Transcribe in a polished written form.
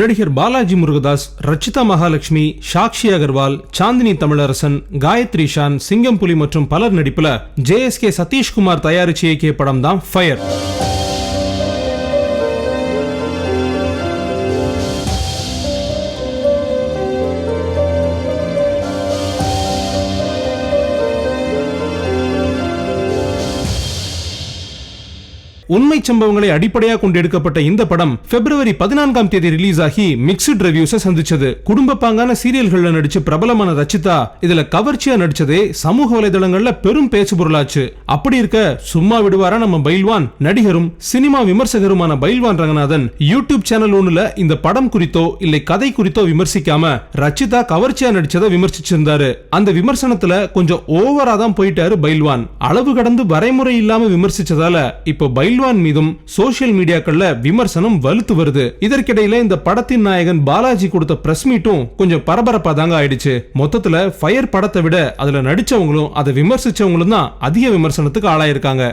நடிகர் பாலாஜி முருகதாஸ், ரச்சிதா மகாலட்சுமி, சாக்ஷி அகர்வால், சாந்தினி தமிழரசன், காயத்ரி ஷான், சிங்கம் புலி மற்றும் பலர் நடிப்புல JSK சதீஷ்குமார் தயாரிச்சு இயக்கிய படம் தான் ஃபயர். உண்மை சம்பவங்களை அடிப்படையாக கொண்டு எடுக்கப்பட்ட இந்த படம் பிப்ரவரி 14ஆம் தேதி ரிலீஸ் ஆகி மிக்ஸ்ட் ரிவ்யூஸை சந்திச்சது. குடும்ப பாங்கான சீரியல்கள்ல நடிச்சு பிரபலமான ரச்சிதா இதுல கவர்ச்சியா நடிச்சதே சமூக வலைதளங்கள்ல பெரும் பேச்சு பொருளாச்சு. அப்படி இருக்க சும்மா விடுவாரா நம்ம பைல்வான்? நடிகரும் சினிமா விமர்சகருமான பைல்வான் ரங்கநாதன் யூடியூப் சேனல் ஒண்ணுல இந்த படம் குறித்தோ இல்லை கதை குறித்தோ விமர்சிக்காம ரச்சிதா கவர்ச்சியா நடிச்சதை விமர்சிச்சிருந்தாரு. அந்த விமர்சனத்துல கொஞ்சம் ஓவரா தான் போயிட்டாரு பைல்வான். அளவு கடந்து வரைமுறை இல்லாம விமர்சிச்சதால இப்போ பைல்வான் மீதும் சோசியல் மீடியாக்கள்ல விமர்சனம் வலுத்து வருது. இதற்கிடையில இந்த படத்தின் நாயகன் பாலாஜி கொடுத்த பிரஸ் மீட்டும் கொஞ்சம் பரபரப்பா தாங்க ஆயிடுச்சு. மொத்தத்துல ஃபயர் படத்தை விட அதுல நடிச்சவங்களும் அதை விமர்சிச்சவங்களும் தான் அதிக விமர்சனத்துக்கு ஆளாயிருக்காங்க.